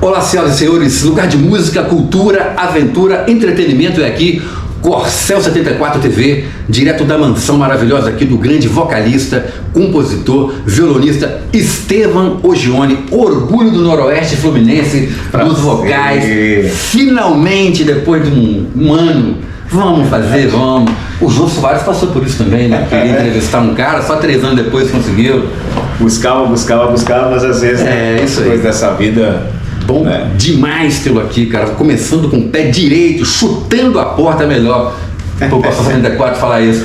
Olá, senhoras e senhores, lugar de música, cultura, aventura, entretenimento é aqui, Corcel 74 TV, direto da mansão maravilhosa aqui do grande vocalista, compositor, violonista Estevan Ogione, orgulho do Noroeste Fluminense, dos vocais. Finalmente, depois de um ano, vamos. O João Soares passou por isso também, né? Queria entrevistar um cara, só 3 anos depois conseguiu. Buscava, mas às vezes, depois dessa vida... Bom demais tê-lo aqui, cara. Começando com o pé direito, chutando a porta melhor. Pô, posso 74 falar isso.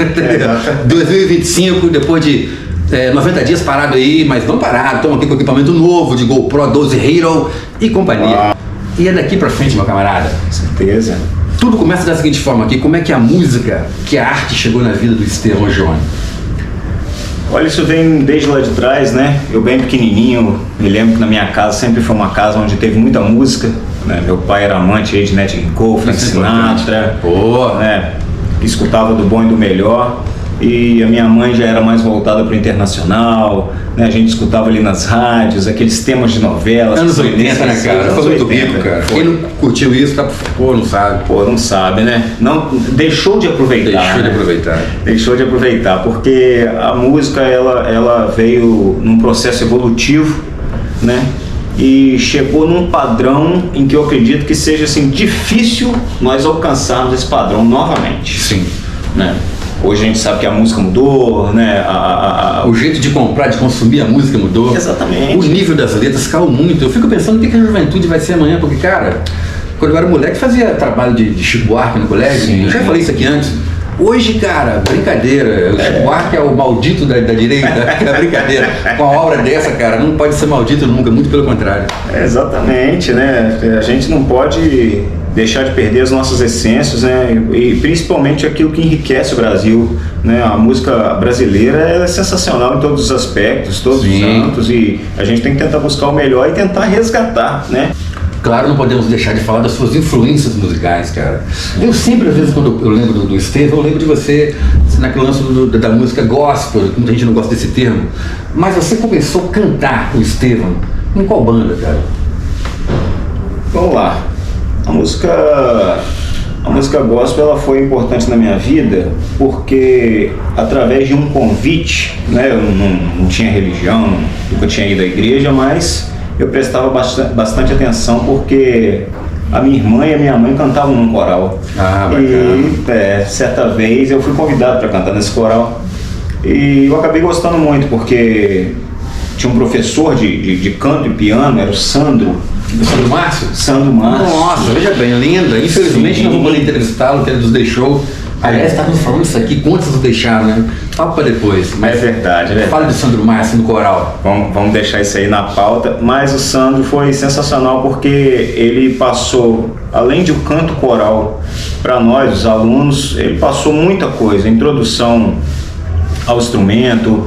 2025, depois de 90 dias parado aí, mas não parado. Estamos aqui com equipamento novo de GoPro 12 Hero e companhia. E é daqui pra frente, meu camarada. Com certeza. Tudo começa da seguinte forma aqui. Como é que a música, que a arte chegou na vida do Estevan Ogione? Olha, isso vem desde lá de trás, né? Eu bem pequenininho, me lembro que na minha casa sempre foi uma casa onde teve muita música, né? Meu pai era amante aí de Nat King Cole, Frank Sinatra, né? Escutava do bom e do melhor. E a minha mãe já era mais voltada para o internacional, né? A gente escutava ali nas rádios, aqueles temas de novelas. Anos 80, né, cara? Foi muito rico, cara. Quem não curtiu isso, não sabe. Não sabe, né? Não, deixou de aproveitar. Deixou de aproveitar, porque a música, ela veio num processo evolutivo, né? E chegou num padrão em que eu acredito que seja, assim, difícil nós alcançarmos esse padrão novamente. Sim. Né? Hoje a gente sabe que a música mudou, né? O jeito de comprar, de consumir a música mudou. Exatamente. O nível das letras caiu muito. Eu fico pensando o que a juventude vai ser amanhã, porque, cara, quando eu era moleque fazia trabalho de Chico Buarque no colégio. Sim. Eu já falei isso aqui antes. Hoje, cara, brincadeira. O Chico Buarque é o maldito da direita. É brincadeira. Com a obra dessa, cara, não pode ser maldito nunca, muito pelo contrário. Exatamente, né? A gente não pode deixar de perder as nossas essências, né? E principalmente aquilo que enriquece o Brasil, né? A música brasileira é sensacional em todos os aspectos, todos os âmbitos, e a gente tem que tentar buscar o melhor e tentar resgatar, né? Claro, não podemos deixar de falar das suas influências musicais, cara. Eu sempre, às vezes, quando eu lembro do Estevan, eu lembro de você naquele lance da música gospel, muita gente não gosta desse termo, mas você começou a cantar o Estevan em qual banda, cara? Vamos lá. A música gospel, ela foi importante na minha vida porque através de um convite, né? Eu não tinha religião, nunca tinha ido à igreja, mas eu prestava bastante atenção porque a minha irmã e a minha mãe cantavam num coral. E certa vez eu fui convidado para cantar nesse coral e eu acabei gostando muito porque tinha um professor de canto e piano, era o Sandro. Sandro Márcio? Sandro Márcio. Nossa, veja bem, linda. Infelizmente não vou poder entrevistá-lo, porque ele nos deixou. Aliás, estávamos falando isso aqui, quantos nos deixaram, né? Papo para depois. Mas é verdade. Fala do Sandro Márcio no coral. Vamos deixar isso aí na pauta. Mas o Sandro foi sensacional porque ele passou, além de um canto coral para nós, os alunos, ele passou muita coisa. Introdução ao instrumento,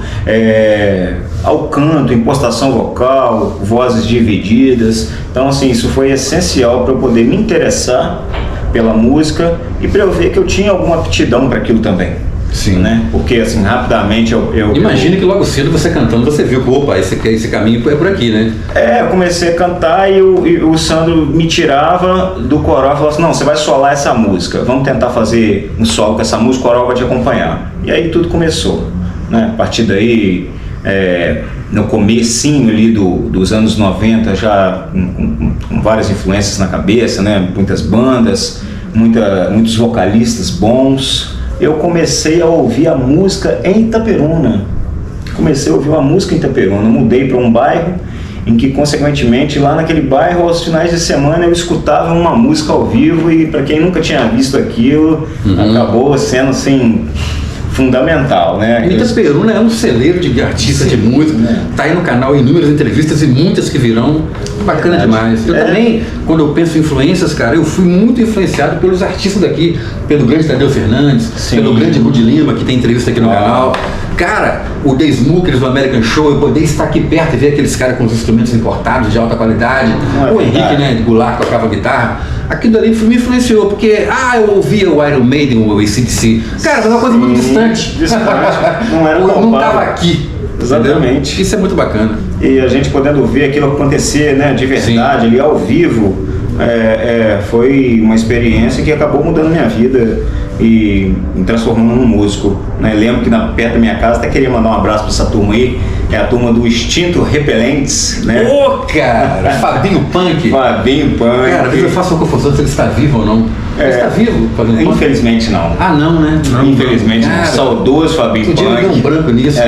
ao canto, impostação vocal, vozes divididas. Então, assim, isso foi essencial para eu poder me interessar pela música e para eu ver que eu tinha alguma aptidão para aquilo também. Sim. Né? Porque, assim, rapidamente eu imagina que logo cedo você cantando, você viu que, opa, esse caminho é por aqui, né? Eu comecei a cantar e o Sandro me tirava do coral e falava assim, não, você vai solar essa música, vamos tentar fazer um solo com essa música, o coral vai te acompanhar. E aí tudo começou, né? A partir daí, no comecinho ali dos anos 90, já com várias influências na cabeça, né? Muitas bandas, muitos vocalistas bons. Eu comecei a ouvir a música em Itaperuna. Mudei para um bairro em que, consequentemente, lá naquele bairro, aos finais de semana, eu escutava uma música ao vivo e, para quem nunca tinha visto aquilo, acabou sendo, assim, fundamental, né? Itaperuna é um celeiro de artistas de música, tá aí no canal inúmeras entrevistas e muitas que virão, bacana demais. Eu também, quando eu penso em influências, cara, eu fui muito influenciado pelos artistas daqui, pelo grande Tadeu Fernandes, pelo grande Rudy Lima, que tem entrevista aqui no canal. Cara, o The Smokers do American Show, eu poder estar aqui perto e ver aqueles caras com os instrumentos importados de alta qualidade, o Henrique, né, de Goulart tocava guitarra, aquilo ali me influenciou, porque, eu ouvia o Iron Maiden, o AC/DC, cara, mas é uma coisa muito distante. Não era tão não estava aqui. Exatamente. Entendeu? Isso é muito bacana. e a gente podendo ver aquilo acontecer, né, de verdade, Sim. ali ao vivo, foi uma experiência que acabou mudando minha vida e me transformando num músico, né? Lembro que perto da minha casa, até queria mandar um abraço para essa turma aí, é a turma do Extinto Repelentes, né? Ô, cara! Fabinho Punk! Fabinho Punk. Cara, às vezes eu faço uma confusão se ele está vivo ou não. Ele está vivo, Fabinho Punk? Infelizmente não. Ah, não, né? Infelizmente não. Saudoso Fabinho Punk. Podia dar um branco nisso.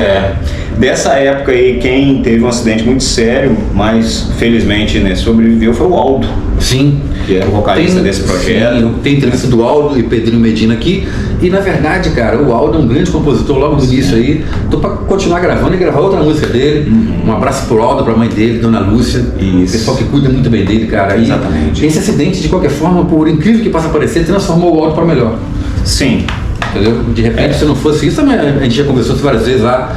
Dessa época aí, quem teve um acidente muito sério, mas felizmente, né, sobreviveu, foi o Aldo. Sim. Que era o vocalista desse projeto. Sim, tem entrevista do Aldo e Pedrinho Medina aqui. E na verdade, cara, o Aldo é um grande compositor logo do início aí. Tô pra continuar gravando e gravar outra música dele. Um abraço pro Aldo, pra mãe dele, Dona Lúcia. Isso. Pessoal que cuida muito bem dele, cara. E exatamente. esse acidente, de qualquer forma, por incrível que possa parecer, transformou o Aldo pra melhor. Sim. Entendeu? De repente, se não fosse isso, também a gente já conversou várias vezes lá,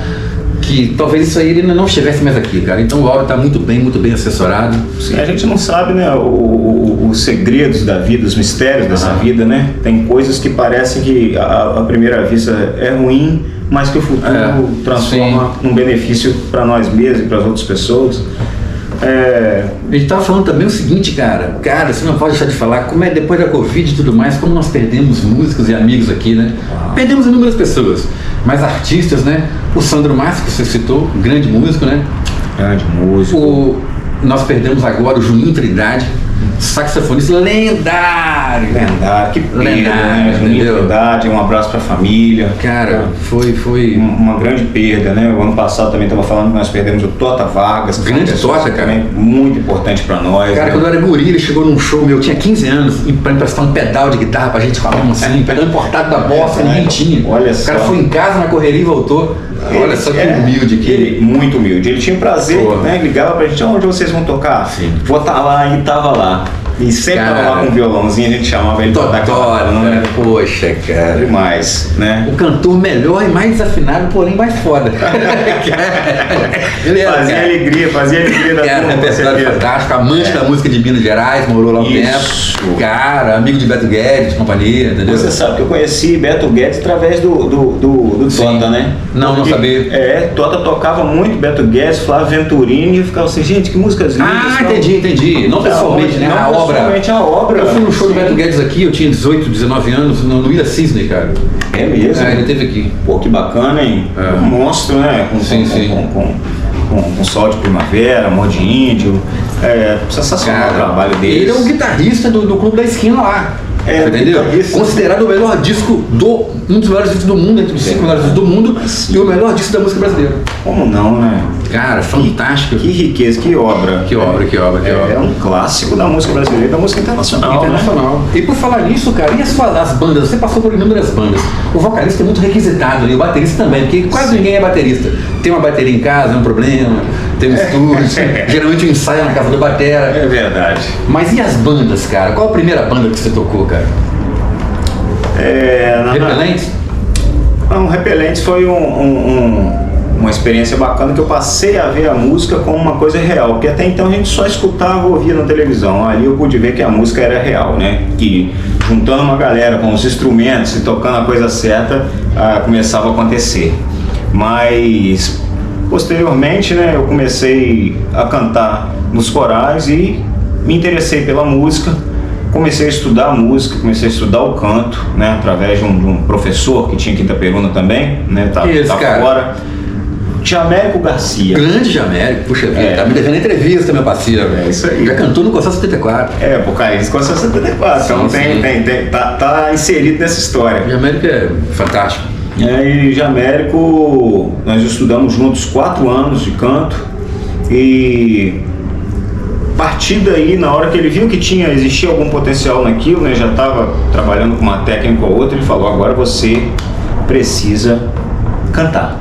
que talvez isso aí ele não estivesse mais aqui, cara. Então o Aldo está muito bem assessorado. Sim, a gente não sabe, né, os segredos da vida, os mistérios dessa vida, né? Tem coisas que parecem que à primeira vista é ruim, mas que o futuro transforma num benefício para nós mesmos e para as outras pessoas. A gente estava falando também o seguinte, cara, você não pode deixar de falar como é depois da Covid e tudo mais, como nós perdemos músicos e amigos aqui, né? Perdemos inúmeras pessoas, mas artistas, né? O Sandro Márcio, que você citou, grande músico, né? Grande músico. Nós perdemos agora o Juninho Trindade, saxofonista lendário. Lendário, que pena, lendário, né? Juninho Trindade, um abraço pra família. Cara, foi uma grande perda, né? O ano passado também estava falando que nós perdemos o Tota Vargas. Grande Tota, cara. Também muito importante pra nós. Cara, né? quando eu era guri, ele chegou num show meu, eu tinha 15 anos, pra emprestar um pedal de guitarra pra gente com a mão assim, pegando importado da bossa, ninguém tinha. Olha só. O cara foi em casa na correria e voltou. Olha só que humilde que ele. Muito humilde. Ele tinha prazer, né? Ligava pra gente, onde vocês vão tocar? Sim. Vou estar lá, e tava lá. E sempre tava lá com um violãozinho, a gente chamava ele pra dar né? Poxa, cara. Demais, né? O cantor melhor e mais desafinado, porém mais foda. Ele fazia alegria da turma. Repertório fantástico, amante da música de Minas Gerais, morou lá um tempo. Cara, amigo de Beto Guedes, companhia, entendeu? Você sabe que eu conheci Beto Guedes através do Tota, né? Não sabia. Tota tocava muito Beto Guedes, Flávio Venturini, e eu ficava assim, gente, que músicas lindas. Entendi. Não pessoalmente, né? A obra. Eu fui no show do Beto Guedes aqui, eu tinha 18, 19 anos, no Ilha Cisne, cara. É mesmo? Ele teve aqui. Pô, que bacana, hein? Um monstro, né? Com Sol de Primavera, Amor de Índio. Sensacional o trabalho dele. Ele é um guitarrista do Clube da Esquina lá. Entendeu? Considerado o melhor disco um dos melhores discos do mundo, entre os 5 melhores discos do mundo, e o melhor disco da música brasileira. Como não, né? Cara, fantástico. Que riqueza, que obra. Que obra. É um clássico da música brasileira e da música internacional. Né? E por falar nisso, cara, e as bandas? Você passou por inúmeras bandas. O vocalista é muito requisitado, e o baterista também, porque quase ninguém é baterista. Tem uma bateria em casa, é um problema, tem um estúdio, geralmente o ensaio na casa do batera. É verdade. Mas e as bandas, cara? Qual a primeira banda que você tocou, cara? Repelentes? Não, Repelentes foi uma experiência bacana que eu passei a ver a música como uma coisa real, porque até então a gente só escutava ou ouvia na televisão. Ali eu pude ver que a música era real, né? Que juntando uma galera com os instrumentos e tocando a coisa certa, começava a acontecer. Mas posteriormente, né, eu comecei a cantar nos corais e me interessei pela música. Comecei a estudar música, comecei a estudar o canto, né, através de um professor que tinha em Quintaperuna também, né, tá fora. Jamérico Garcia. Grande Jamérico, puxa vida, tá me devendo entrevista, meu parceiro. É isso aí. Já cantou no Conselho 74. Vocalista Conselho 74, então tá inserido nessa história. Jamérico é fantástico. E Jamérico, nós estudamos juntos 4 anos de canto e a partir daí, na hora que ele viu que existia algum potencial naquilo, né, já estava trabalhando com uma técnica ou outra, ele falou, agora você precisa cantar.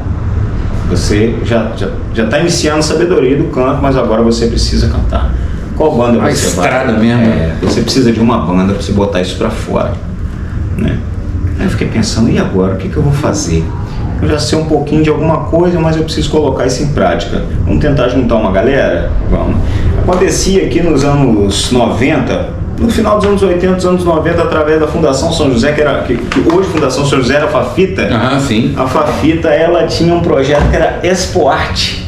Você já está iniciando a sabedoria do canto, mas agora você precisa cantar. Qual banda você vai? Estrada mesmo. Você precisa de uma banda para você botar isso para fora, né? Aí eu fiquei pensando, e agora? O que eu vou fazer? Eu já sei um pouquinho de alguma coisa, mas eu preciso colocar isso em prática. Vamos tentar juntar uma galera? Vamos. Acontecia aqui nos anos 90, no final dos anos 80, dos anos 90, através da Fundação São José, que hoje a Fundação São José era a Fafita. Sim. A Fafita, ela tinha um projeto que era Expo Arte.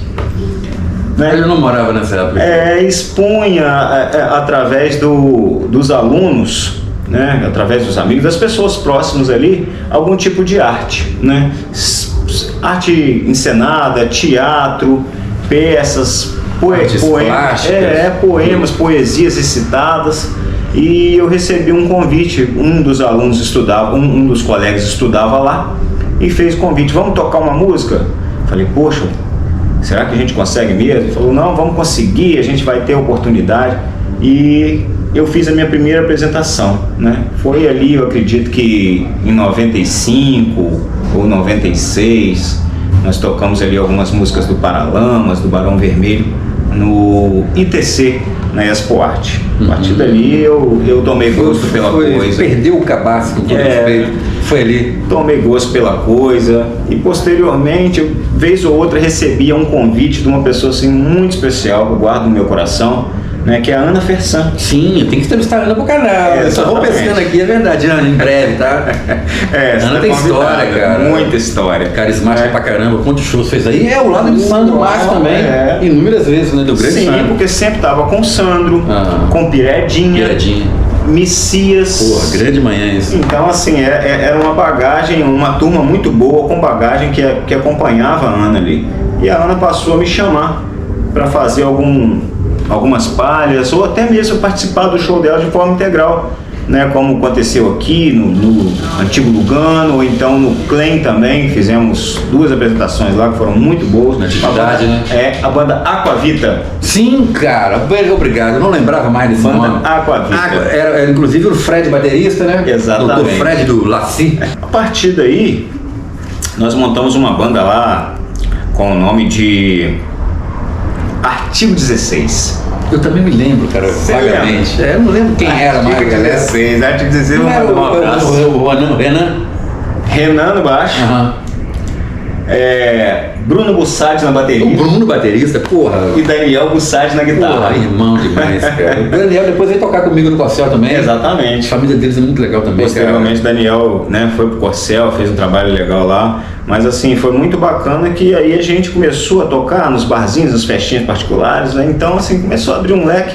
né? Eu não morava nessa época. Expunha através dos alunos, né? Através dos amigos, das pessoas próximas ali, algum tipo de arte, né? Arte encenada, teatro, peças, poemas, poesias recitadas. E eu recebi um convite, um dos alunos estudava, um dos colegas estudava lá e fez convite, vamos tocar uma música? Falei, poxa, será que a gente consegue mesmo? Ele falou, não, vamos conseguir, a gente vai ter oportunidade. E eu fiz a minha primeira apresentação, né? Foi ali, eu acredito que em 95 ou 96, nós tocamos ali algumas músicas do Paralamas, do Barão Vermelho, no ITC, na Expo Arte. A partir dali eu tomei gosto pela coisa. Perdeu o cabaço com todo respeito. Foi ali. Tomei gosto pela coisa e posteriormente, vez ou outra, recebia um convite de uma pessoa assim muito especial que eu guardo no meu coração, né, que é a Ana Fersan. Sim, eu tenho que entrevistar a Ana pro canal. Eu só vou pescando aqui, é verdade, Ana, em breve, tá? Ana tem história, cara. Muita história. Carismática pra caramba. Quantos shows fez aí? É, o lado de Sandro Márcio também. Inúmeras vezes, né? Do grande Sim, Sandro. porque sempre tava com o Sandro, com Piredinha. Messias. Porra, grande manhã isso. Então, assim, era uma bagagem, uma turma muito boa com bagagem que acompanhava a Ana ali. E a Ana passou a me chamar para fazer algumas palhas ou até mesmo participar do show dela de forma integral, né, como aconteceu aqui no Antigo Lugano, ou então no Clem também, fizemos 2 apresentações lá que foram muito boas. Na atividade, né? A banda Aquavita. Sim, cara, obrigado, eu não lembrava mais desse nome. Aquavita. Era inclusive o Fred baterista, né? Exatamente. O Fred do Laci. A partir daí, nós montamos uma banda lá com o nome de Artigo 16. Eu também me lembro, cara, vagamente. Eu não lembro quem era mais, galera. Artigo 16, não era o Renan no baixo. Bruno Bussardi na bateria. O Bruno baterista, porra. E Daniel Bussardi na guitarra. Porra, irmão demais, cara. O Daniel depois veio tocar comigo no Corcel também. Exatamente. A família deles é muito legal também, posteriormente, cara. Daniel, né, foi pro Corcel, fez um trabalho legal lá. Mas assim, foi muito bacana que aí a gente começou a tocar nos barzinhos, nas festinhas particulares, né? Então, assim, começou a abrir um leque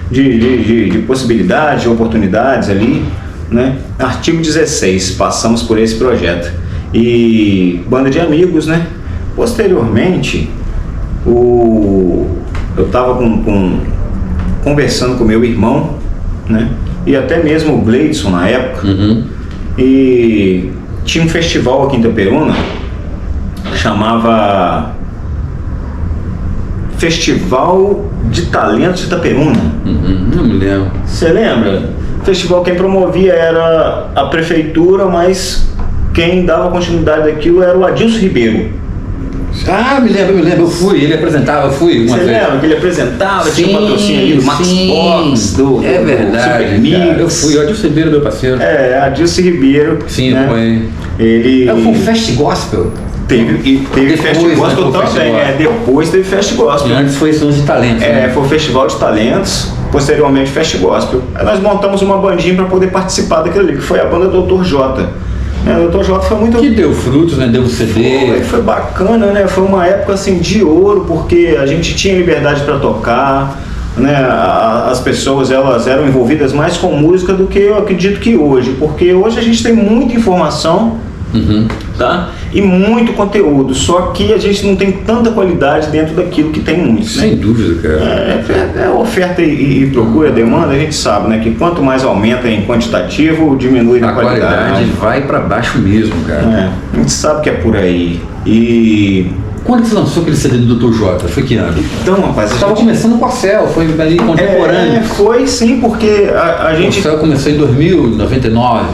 de possibilidades, de oportunidades ali, né? Artigo 16, passamos por esse projeto. E banda de amigos, né? Posteriormente, eu estava conversando com meu irmão, né? E até mesmo o Gleidson na época. E tinha um festival aqui em Itaperuna, chamava Festival de Talentos de Itaperuna. Não me lembro. Você lembra? O festival, quem promovia era a prefeitura, mas quem dava continuidade daquilo era o Adilson Ribeiro. Ah, me lembro, eu fui, ele apresentava, fui uma vez. Você lembra que ele apresentava, tinha um patrocínio ali do Max Box, do verdade, Super Mix. Cara, eu fui, o Adilson Ribeiro, meu parceiro. Adilson Ribeiro. Sim, né? foi. Ele... foi um Fest Gospel. Teve Fest Gospel também, depois teve Fest Gospel. E antes foi Sons de Talentos. Né? Foi o Festival de Talentos, posteriormente Fest Gospel. Aí nós montamos uma bandinha para poder participar daquilo ali, que foi a banda Dr. J. O Dr. J foi muito... Que deu frutos, né? Deu um CD. Foi bacana, né? Foi uma época assim de ouro, porque a gente tinha liberdade para tocar, né? As pessoas, elas eram envolvidas mais com música do que eu acredito que hoje, porque hoje a gente tem muita informação, tá? E muito conteúdo, só que a gente não tem tanta qualidade dentro daquilo que tem muito, Sem dúvida, cara. É oferta e procura, demanda, a gente sabe, né, que quanto mais aumenta em quantitativo, diminui na qualidade. A qualidade vai pra baixo mesmo, cara. A gente sabe que é por aí. E... Quando você lançou aquele CD do Dr. J? Foi que ano? Então, rapaz... Você estava começando o Corcel, foi ali contemporâneo. Foi sim, porque a gente... O Corcel começou em 2000, 99.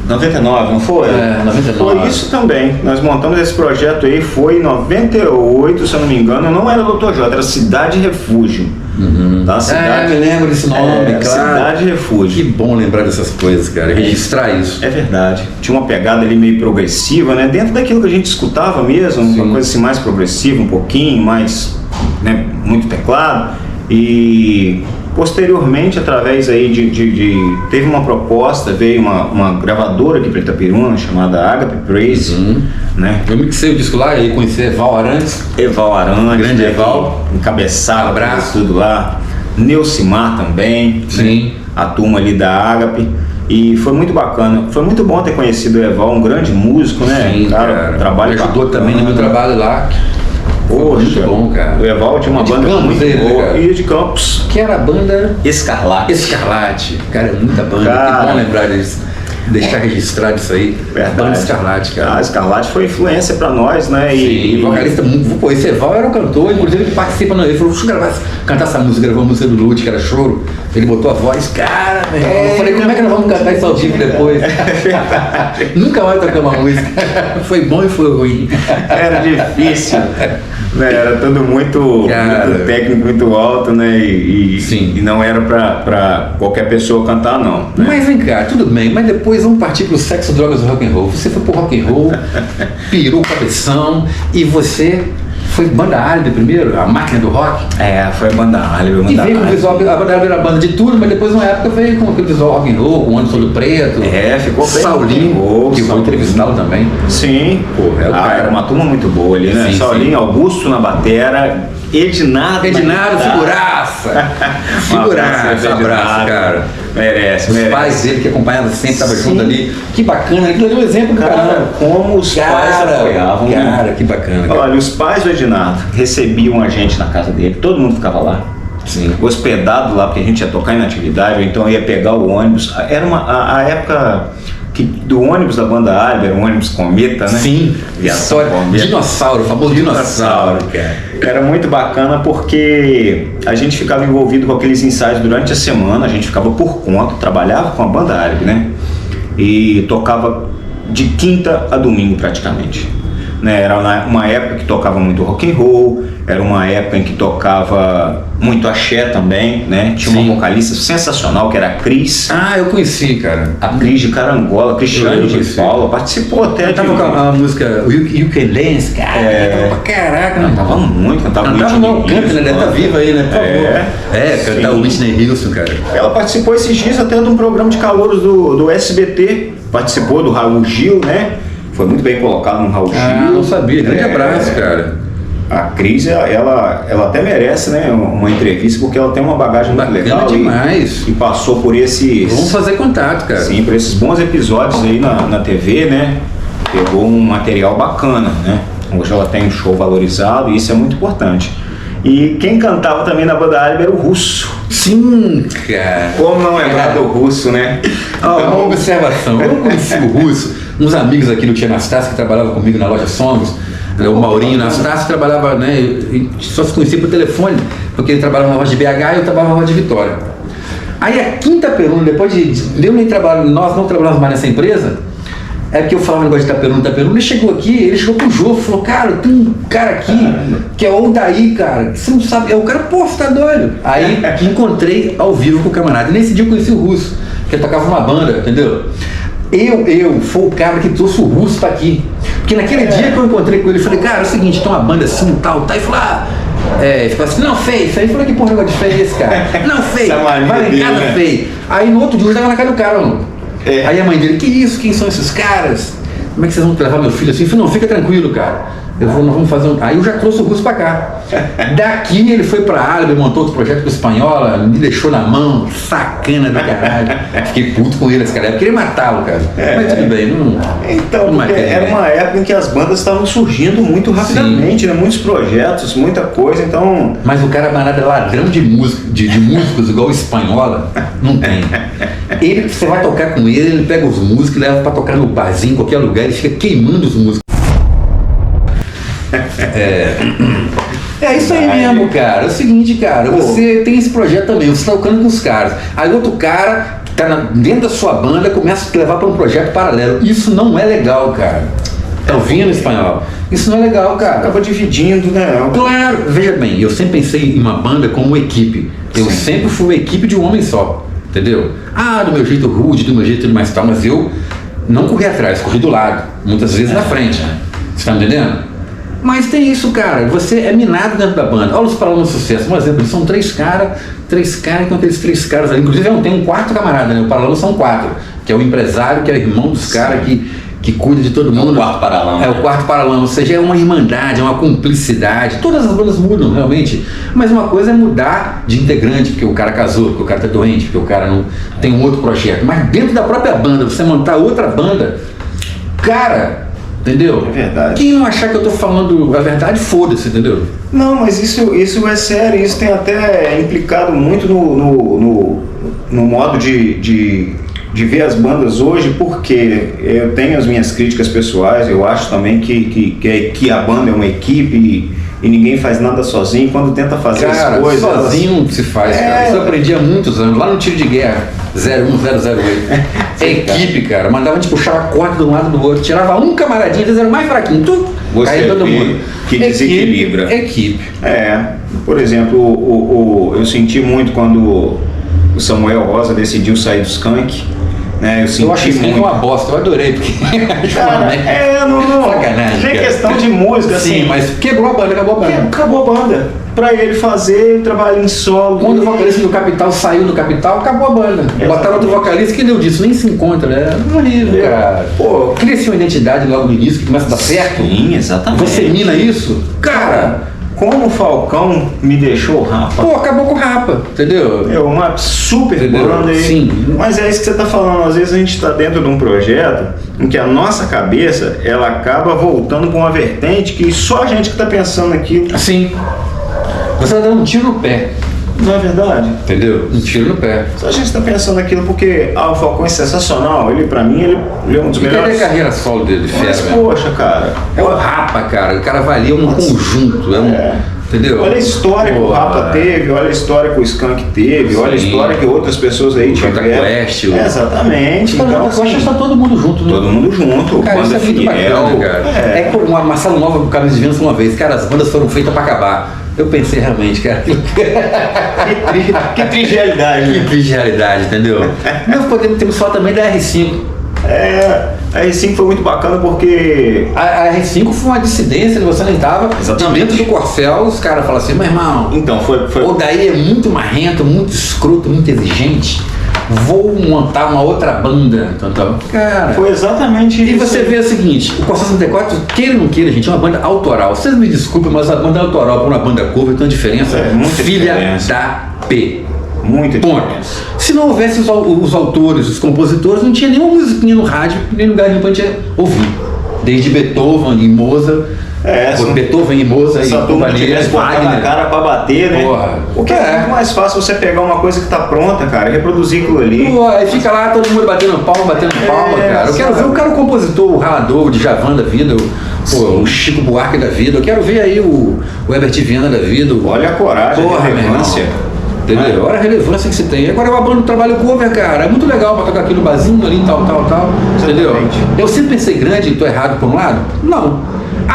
99, não foi? 99. Foi isso também. Nós montamos esse projeto aí, foi em 98, se eu não me engano, não era Dr. J, era Cidade Refúgio. Tá? Me lembro desse nome, claro. Cidade Refúgio. Que bom lembrar dessas coisas, cara, registrar isso. É verdade. Tinha uma pegada ali meio progressiva, né? Dentro daquilo que a gente escutava mesmo, uma coisa assim mais progressiva, um pouquinho mais, né? Muito teclado. E Posteriormente, através aí teve uma proposta, veio uma gravadora aqui para Itapiruna, chamada Agape Praise, né? Eu mixei o disco lá e conheci Eval Arantes. Eval Arantes, grande né, Eval, encabeçado, abraço, tudo lá. Neucimar também, sim, né? A turma ali da Agape. E foi muito bacana, foi muito bom ter conhecido o Eval, um grande músico, né? Sim, cara. Trabalho me ajudou bacana. também no meu trabalho lá. Poxa, muito bom, cara. O Eval tinha uma De banda Campos, muito ele, boa. cara. E de Campos. Que era a banda Escarlate. Escarlate. Cara, é muita banda. Cara. Que bom lembrar disso. Deixar registrado isso aí. Verdade. Banda Escarlate, cara. A Escarlate foi influência pra nós, né? Sim, vocalista muito. Pô, esse Eval era um cantor, inclusive ele participa. Ele falou, deixa eu gravar, cantar essa música, gravou a música do Lute, que era Choro. Ele botou a voz, cara, meu irmão. Eu falei, como é que nós vamos cantar isso ao vivo depois? Nunca mais tocar uma música. Foi bom e foi ruim. Era difícil. Né? Era tudo muito técnico, muito alto, né? Sim. E não era pra qualquer pessoa cantar, não. Né? Mas vem cá, tudo bem, mas depois vamos partir pro sexo, drogas e rock and roll. Você foi pro rock and roll, pirou o cabeção e você foi banda álibi primeiro, a máquina do rock. Foi a banda álibi. E veio com o visual, a banda álibi era banda de tudo, mas depois numa época veio com aquele visual rock and roll, com o ônibus todo preto. Ficou bem. Saulinho, que vou entrevistá-lo também. Sim. Pô, era uma turma muito boa ali, né? Sim, Saulinho, sim. Augusto na batera, Ednardo, figuraça! Figuraça, abraço, cara. Merece. Os pais dele que acompanhavam sempre, estavam junto ali. Que bacana, aquilo ali é um exemplo, cara. Como os pais apoiavam. Cara, que bacana. Cara. Olha, os pais do Ednardo recebiam a gente na casa dele, todo mundo ficava lá. Sim. Hospedado lá, porque a gente ia tocar em atividade, ou então ia pegar o ônibus. Era a época do ônibus da banda álibi, era um ônibus cometa, né? Sim, história. Dinossauro, famoso dinossauro, cara. Era muito bacana porque a gente ficava envolvido com aqueles ensaios durante a semana, a gente ficava por conta, trabalhava com a banda álibi, né? E tocava de quinta a domingo praticamente. Né? Era uma época que tocava muito rock and roll, era uma época em que tocava muito axé também, né? Tinha uma vocalista sensacional que era a Cris. Ah, eu conheci, cara. A Cris de Carangola, Cristiane de Paula, participou até. Eu tava com a música You Can Dance, cara. Caraca, não. Cantava muito, cantava não, canta, né? Deve estar viva aí, né? Por favor. Cantar o Whitney Houston, cara. Ela participou esses dias até de um programa de calouros do SBT, participou do Raul Gil, né? Foi muito bem colocado no Raul Gil. Ah, não sabia. Grande abraço, cara. A Cris, ela até merece, né, uma entrevista, porque ela tem uma bagagem muito legal demais. E passou por esses... Vamos fazer contato, cara. Sim, por esses bons episódios aí na TV, né? Pegou um material bacana, né? Hoje ela tem um show valorizado e isso é muito importante. E quem cantava também na banda álibi era o Russo. Sim, cara. Como não lembrar do Russo, né? Uma observação. Eu conheci o Russo, uns amigos aqui no Tia Anastácio que trabalhavam comigo na loja Somos. O Maurinho Anastácio trabalhava, né? Só se conhecia por telefone, porque ele trabalhava na loja de BH e eu trabalhava na loja de Vitória. Aí a quinta pergunta, depois nós não trabalhávamos mais nessa empresa, é porque eu falava negócio de Itaperuna, ele chegou pro Jô, falou, cara, tem um cara aqui, que é o Daí, cara, que você não sabe, o cara, pô, você tá doido? Aí encontrei ao vivo com o camarada, e nesse dia eu conheci o Russo, que ele tocava uma banda, entendeu? Foi o cara que trouxe o Russo pra aqui. Porque naquele dia que eu encontrei com ele, eu falei, cara, é o seguinte, tem uma banda assim, tal, e falou, ficou assim, não, Fei. Aí falou, que porra negócio de Fei é esse, cara? Não, Fei, vai em casa, né? Fei. Aí no outro dia eu tava na casa do cara, mano. Aí a mãe dele, que isso, quem são esses caras? Como é que vocês vão levar meu filho assim? Eu falei, não, fica tranquilo, cara. Nós vamos fazer Aí eu já trouxe o Russo pra cá. Daqui ele foi pra álibi, montou outro projeto com a Espanhola, me deixou na mão, sacana do caralho. Fiquei puto com ele nessa época, queria matá-lo, cara. Mas tudo bem, não. Então, não era uma época em que as bandas estavam surgindo muito rapidamente, né? Muitos projetos, muita coisa, então. Mas o cara é ladrão de músicos igual o Espanhola, não tem. Você vai tocar com ele pega os músicos, leva pra tocar no barzinho, em qualquer lugar, ele fica queimando os músicos. É isso aí mesmo, cara. É o seguinte, cara, você tem esse projeto também, você tá tocando com os caras. Aí outro cara que tá dentro da sua banda começa a te levar para um projeto paralelo. Isso não é legal, cara. Tá ouvindo, Espanhol? Isso não é legal, cara. Acaba dividindo, né? Claro, veja bem, eu sempre pensei em uma banda como uma equipe. Eu sempre fui uma equipe de um homem só, entendeu? Do meu jeito rude, do meu jeito mais tal, mas eu não corri atrás, corri do lado, muitas vezes na frente. Você tá me entendendo? Mas tem isso, cara, você é minado dentro da banda. Olha os Paralamas do Sucesso, um exemplo, eles são três caras, então aqueles 3 caras ali, inclusive tem um quarto camarada, né? O Paralamas são 4, que é o empresário, que é o irmão dos caras que cuida de todo mundo. É o quarto Paralama. É o quarto Paralama, ou seja, é uma irmandade, é uma cumplicidade. Todas as bandas mudam, realmente. Mas uma coisa é mudar de integrante, porque o cara casou, porque o cara tá doente, porque o cara não tem um outro projeto. Mas dentro da própria banda, você montar outra banda, cara, entendeu? É verdade. Quem não achar que eu tô falando a verdade, foda-se, entendeu? Não, mas isso é sério, isso tem até implicado muito no modo de ver as bandas hoje, porque eu tenho as minhas críticas pessoais, eu acho também que a banda é uma equipe e ninguém faz nada sozinho, quando tenta fazer Cara, as coisas... sozinho não se faz, cara. Isso eu aprendi há muitos anos, lá no tiro de guerra, 01008. Equipe, cara, mandava a gente puxar a corda de um lado do outro, tirava um camaradinho, eles eram mais fraquinhos, caía todo mundo. Que desequilibra. Equipe. Por exemplo, eu senti muito quando o Samuel Rosa decidiu sair do Skank, né? Eu senti acho que muito. é uma bosta, eu adorei, porque... Cara, não. Sacanagem, Nem cara. questão de música, Sim, assim. mas quebrou a banda, acabou a banda. Acabou a banda. Pra ele fazer o trabalho em solo. Quando o vocalista do Capital saiu do Capital, acabou a banda. Botaram outro vocalista que deu disso, nem se encontra, né? É horrível, cara. Pô, Cria-se uma identidade logo no início que começa a dar certo. sim, exatamente. Você mina isso, cara. Como o Falcão me deixou rapa. Pô, acabou com o Rapa, entendeu? É uma super Entendeu? banda aí. Sim. Mas é isso que você está falando. Às vezes a gente está dentro de um projeto em que a nossa cabeça ela acaba voltando com uma vertente que só a gente que está pensando aquilo. Assim, você tá dando um tiro no pé, Não é verdade? entendeu? Um tiro no pé. Só a gente está pensando aquilo porque o Falcão é sensacional. Ele, pra mim, ele é um dos E cadê melhores. a carreira solo dele, fera, Mas, velho? poxa, cara. É o Rapa, cara. O cara valia um conjunto, entendeu? Olha a história que o Rapa teve, olha a história que o Skank teve, olha a Sim. história que outras pessoas aí Jota tiveram. Quest, Exatamente. Então, assim, está todo mundo junto, né? todo mundo junto, Cara, isso banda é muito fiel. bacana, cara. É como a Marcelo Nova com o Camisa de Vênus uma vez. Cara, as bandas foram feitas pra acabar. Eu pensei realmente, cara. Que triste realidade. Que triste realidade, entendeu? Nós temos falar também da R5. A R5 foi muito bacana porque A R5 foi uma dissidência, você nem tava. Exatamente. Dentro do Corcel, os caras falam assim, meu irmão, então foi o daí é muito marrento, muito escroto, muito exigente. Vou montar uma outra banda. Então, cara. foi exatamente E isso. você vê o seguinte, o Corcel 64, queira ou não queira, gente, é uma banda autoral. Vocês me desculpem, mas a banda autoral para uma banda cover tem uma diferença. Muita Filha diferença. da P. Muita Ponto. diferença. Se não houvesse os autores, os compositores, não tinha nenhuma musiquinha no rádio, nem lugar nenhum pra gente ouvir. Desde Beethoven e Mozart, Beethoven e Mozart Essa e turma companhia, tivesse botado na Wagner. cara pra bater, né? Porra. Porque é muito mais fácil você pegar uma coisa que tá pronta, cara, e reproduzir aquilo ali. Pô, aí fica lá todo mundo batendo palma, cara. Eu quero ver o cara, o compositor, o ralador, o Djavan da vida, o Chico Buarque da vida. Eu quero ver aí o Herbert Viana da vida. Olha a coragem, Porra, a relevância. Entendeu? Olha a relevância que você tem. Agora é uma banda de trabalho cover, cara. É muito legal pra tocar aqui no barzinho ali, tal. Entendeu? Exatamente. Eu sempre pensei grande e tô errado por um lado? Não.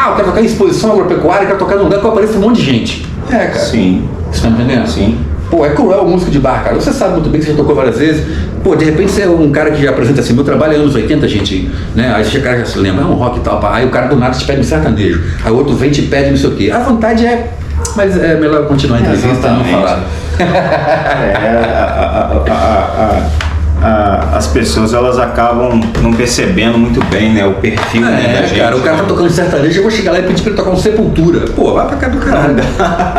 Eu quero tocar em exposição agropecuária, quero tocar num lugar que apareça um monte de gente. Cara. Sim. Você tá entendendo? Sim. Pô, é cruel o músico de bar, cara. Você sabe muito bem que você já tocou várias vezes. Pô, de repente você é um cara que já apresenta assim, meu trabalho é anos 80, gente, né? Aí o cara já se lembra, é um rock e tal, pá. Aí o cara do nada te pede um sertanejo. Aí o outro vem e te pede não sei o quê. A vontade é... Mas é melhor continuar a entrevista e não falar. As pessoas elas acabam não percebendo muito bem, né, o perfil da gente. Cara, o cara tá tocando sertanejo, eu vou chegar lá e pedir pra ele tocar um Sepultura. Pô, vai pra cá do caralho.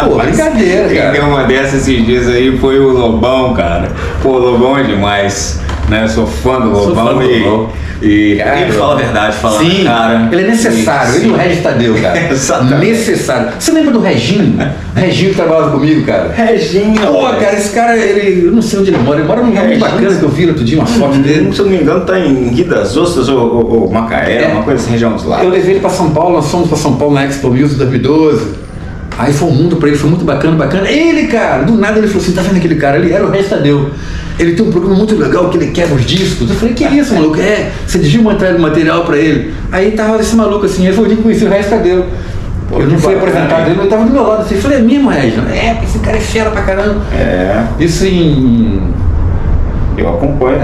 Pô, brincadeira, Quem cara. deu uma dessas esses dias aí foi o Lobão, cara. Pô, o Lobão é demais. Né? Eu sou fã do Lobão fã do Lobão. e Cara, ele fala a verdade, fala sim, na cara. ele é necessário, ele e o Regis Tadeu, cara. Exatamente. Necessário. Você lembra do Reginho? Reginho que trabalhava comigo, cara. Reginho. Pô, cara, esse cara, eu não sei onde ele mora num lugar muito bacana que eu vi outro dia, uma foto dele. Se eu não me engano, tá em Rio das Ostras ou Macaé, uma coisa assim, região dos lados. Eu levei ele pra São Paulo, nós fomos pra São Paulo na Expo Music 2012. Aí foi um mundo pra ele, foi muito bacana. Ele, cara, do nada ele falou assim, tá vendo aquele cara ali? Era o Regis Tadeu. Ele tem um programa muito legal que ele quebra os discos. Eu falei, que isso, maluco? Você devia montar material pra ele. Aí tava esse maluco assim, ele falou, eu conheci o Regis Tadeu. Eu não fui apresentado ele, ele tava do meu lado assim. Eu falei, é mesmo, Regis? Esse cara é fera pra caramba. Isso em... Eu acompanho.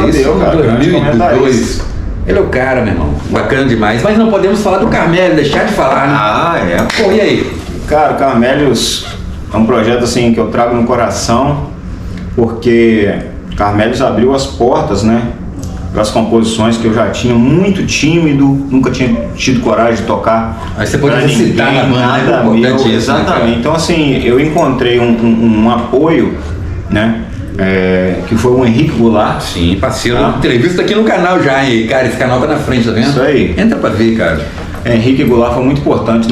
isso em 2002. Ele é o cara, meu irmão. Bacana demais. Mas não podemos falar do Carmélios, deixar de falar, né? Ah, é. Pô, e aí? Cara, o Carmélios é um projeto assim que eu trago no coração, porque Carmélios abriu as portas, né? As composições que eu já tinha muito tímido, nunca tinha tido coragem de tocar. Aí você pode pra citar ninguém, na banda, nada né? meu, Isso, né, exatamente. cara? Então assim, eu encontrei um apoio, né? Que foi o Henrique Goulart. Sim, parceiro. Entrevista aqui no canal já, hein? Cara, esse canal tá na frente, tá vendo? Isso aí. Entra pra ver, cara. Henrique Goulart foi muito importante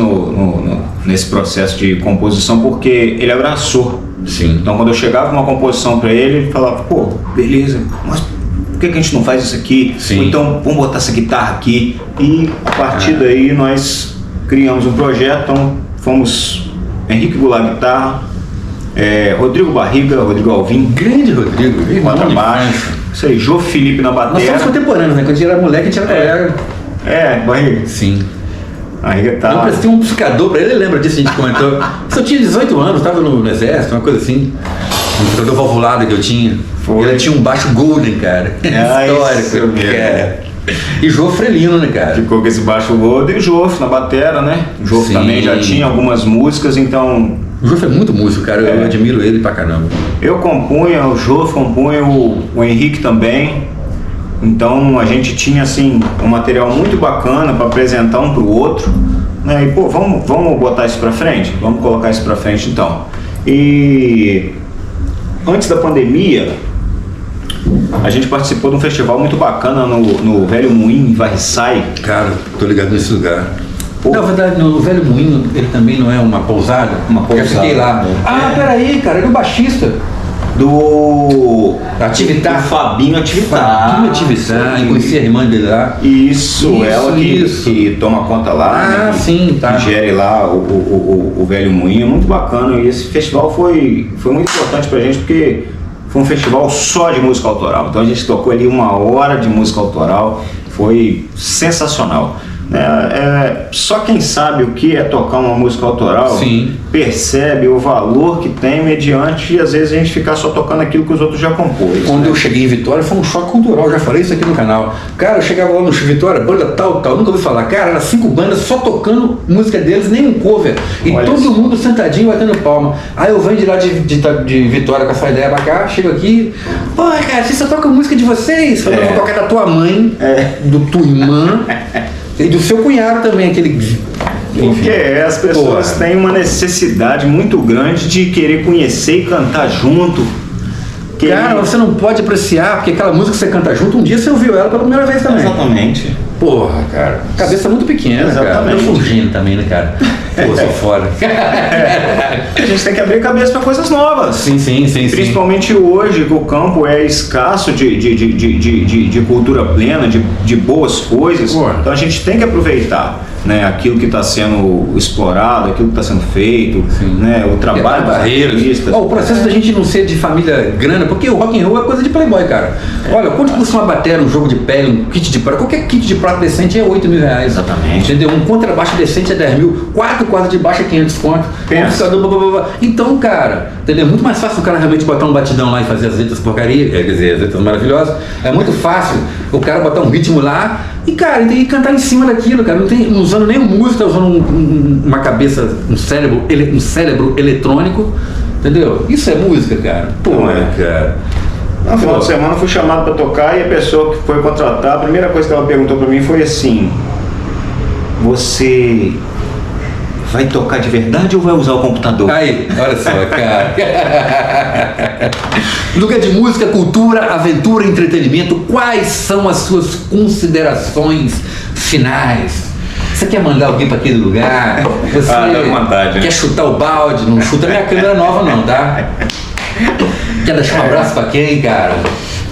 nesse processo de composição, porque ele abraçou. Sim. Então quando eu chegava com uma composição para ele, ele falava, pô, beleza, mas por que a gente não faz isso aqui? Sim. Ou então vamos botar essa guitarra aqui. E a partir daí nós criamos um projeto, então fomos Henrique Goulart guitarra, Rodrigo Barriga, Rodrigo Alvim, Grande Rodrigo, irmão de contrabaixo, infância. isso aí, Jô Felipe na Nós somos bateria. contemporâneos, né? Quando a gente era moleque, a gente era colega. Barriga. Sim. Barriga Eu tá. prestei um amplificador pra ele, ele lembra disso, a gente comentou. Eu tinha 18 anos, tava no exército, uma coisa assim. Um amplificador valvulado que eu tinha. Foi. Ele tinha um baixo Golden, cara. Isso Histórico, mesmo. cara. E Jô Frelino, né, cara? Ficou com esse baixo gordo e o Joff na batera, né? O Joff Sim. também já tinha algumas músicas, então O Jô foi muito músico, cara. Eu admiro ele pra caramba. eu compunha, o Joff compunha, o Henrique também. Então a gente tinha assim um material muito bacana para apresentar um pro outro, né? E pô, vamos botar isso pra frente? Vamos colocar isso pra frente então. E antes da pandemia, a gente participou de um festival muito bacana no Velho Moinho, em Varriçai. Cara, tô ligado nesse lugar. Pô. Na verdade, no Velho Moinho, ele também não é uma pousada? Uma Eu pousada, fiquei lá. né? Peraí, cara, ele é o baixista. Do Ativitar. do Fabinho Ativitar. Fabinho Ativitar, conheci a irmã dele lá. Isso, ela que toma conta lá, né, sim, tá. que gere lá o Velho Moinho, muito bacana. E esse festival foi muito importante pra gente, porque foi um festival só de música autoral. Então a gente tocou ali 1 hora de música autoral, foi sensacional. Só quem sabe o que é tocar uma música autoral Sim. percebe o valor que tem mediante, às vezes, a gente ficar só tocando aquilo que os outros já compôs. Quando eu cheguei em Vitória, foi um choque cultural, eu já falei isso aqui no canal. Cara, eu chegava lá no Vitória, banda tal, nunca ouvi falar. Cara, eram 5 bandas só tocando música deles, nem um cover. E Olha todo isso. mundo sentadinho, batendo palma. Aí eu venho de lá de Vitória com essa ideia pra cá, chego aqui, pô, cara, vocês só tocam música de vocês? Eu vou tocar da tua mãe, do tua irmã e do seu cunhado também, aquele... Porque as pessoas têm uma necessidade muito grande de querer conhecer e cantar junto. Cara, você não pode apreciar, porque aquela música que você canta junto, um dia você ouviu ela pela primeira vez também. Exatamente. Porra, cara, cabeça muito pequena, cara. Exatamente. Eu sou um gênio também, né, cara? Pô, sou fora. A gente tem que abrir a cabeça para coisas novas. Sim. Principalmente hoje, que o campo é escasso de cultura plena, de boas coisas. Porra. Então a gente tem que aproveitar, né, aquilo que está sendo explorado, aquilo que está sendo feito, né, o trabalho dos artistas. O processo da gente não ser de família grana, porque o rock and roll é coisa de playboy, cara. Olha, quanto custa uma bateria, um jogo de pele, um kit de prato? Qualquer kit de prato decente é 8 mil reais. Exatamente. Entendeu? Um contrabaixo decente é 10 mil, 4 quadros de baixo é 500 conto. Pensa. Então, cara, entendeu? É muito mais fácil o cara realmente botar um batidão lá e fazer as letras porcaria, quer dizer, as letras maravilhosas. É muito fácil o cara botar um ritmo lá e, cara, tem que cantar em cima daquilo, cara. Não usando nem música, tá usando uma cabeça, um cérebro eletrônico, entendeu? Isso é música, cara. Pô, cara. No final de semana eu fui chamado para tocar e a pessoa que foi contratar, a primeira coisa que ela perguntou para mim foi assim: você vai tocar de verdade ou vai usar o computador? Aí, olha só, cara. Lugar de música, cultura, aventura, entretenimento, quais são as suas considerações finais? Você quer mandar alguém para aquele lugar? Você dá vontade, né? quer chutar o balde? Não chuta minha câmera nova não, tá? Quer deixar um abraço para quem, cara?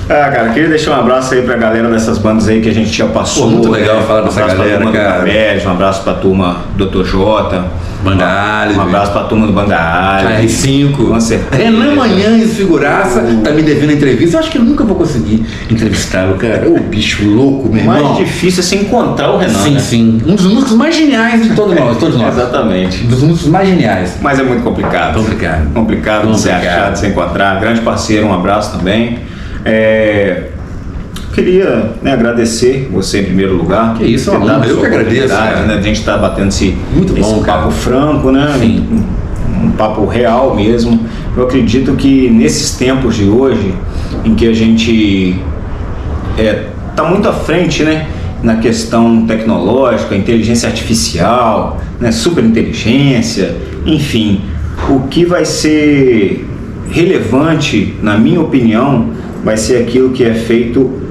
Cara, queria deixar um abraço aí pra galera dessas bandas aí que a gente já passou. Pô, muito legal falar dessa galera, cara. Um abraço pra turma do Dr. J. Banda Alice. Um abraço pra turma do Banda Alice. R5. Com certeza. Renan Manhães, figuraça, tá me devendo entrevista. Eu acho que eu nunca vou conseguir entrevistá-lo, cara. Ô, bicho louco, meu O mais irmão. difícil é se encontrar o Renan. Sim, né? sim. Um dos músicos mais geniais de todos nós. Exatamente. Um dos músicos mais geniais. Mas é muito complicado. Complicado de se achar, de se encontrar. Grande parceiro, um abraço também. queria, né, agradecer você em primeiro lugar. Que isso, é uma honra. Eu que agradeço, cara. Né, a gente está batendo esse bom, papo franco, né? Sim. Um papo real mesmo. Eu acredito que nesses tempos de hoje, em que a gente está muito à frente, né, na questão tecnológica, inteligência artificial, né, superinteligência, enfim, o que vai ser relevante, na minha opinião, vai ser aquilo que é feito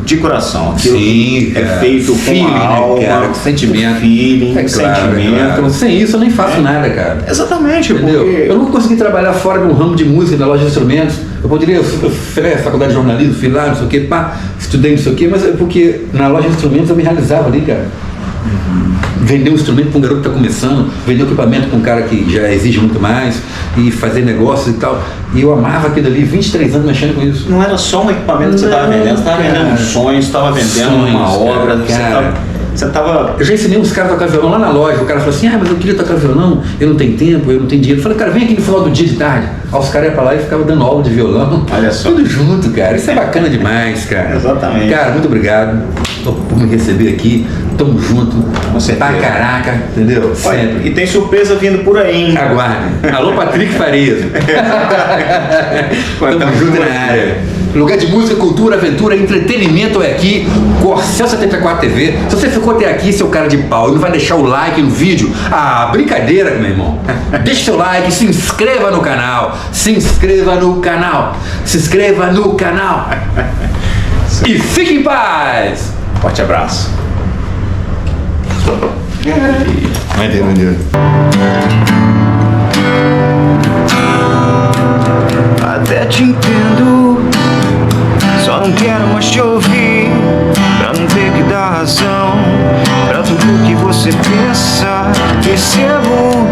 de coração, aquilo que é feito com a alma, né, cara? Sentimento, feeling, claro, sentimento. Claro. Sem isso eu nem faço nada, cara. Exatamente, entendeu? Porque eu nunca consegui trabalhar fora de um ramo de música, da loja de instrumentos. Eu poderia fazer faculdade de jornalismo, fui lá, não sei o que, estudei não sei o que, mas é porque na loja de instrumentos eu me realizava ali, cara. Vender um instrumento para um garoto que está começando, vender um equipamento para um cara que já exige muito mais, e fazer negócios e tal. E eu amava aquilo ali, 23 anos mexendo com isso. não era só um equipamento que você estava vendendo, você estava vendendo um sonho, você estava vendendo uma obra, você estava... Eu já ensinei uns caras a tocar violão lá na loja, o cara falou assim, mas eu queria tocar violão, eu não tenho tempo, eu não tenho dinheiro. Eu falei, cara, vem aqui no final do dia de tarde. Aí os caras iam pra lá e ficavam dando aula de violão. Olha só. Tudo junto, cara. Isso é bacana demais, cara. Exatamente. Cara, muito obrigado por me receber aqui. Tamo junto. Você pra caraca, entendeu? Sempre. E tem surpresa vindo por aí, hein? Aguarde. Alô, Patrick Farias. Tamo junto na área. Lugar de música, cultura, aventura, entretenimento é aqui, Corcel 74 TV. Se você ficou até aqui, seu cara de pau, e não vai deixar o like no vídeo, brincadeira, meu irmão. Deixa seu like, se inscreva no canal. Se inscreva no canal. Se inscreva no canal. E fique em paz. Forte abraço. Maneiro. Até te entendo, só não quero mais te ouvir, pra não ter que dar razão pra tudo que você pensa. Percebo,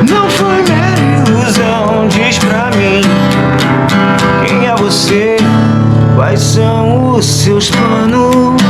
não foi mera ilusão. Diz pra mim, quem é você? Quais são os seus planos?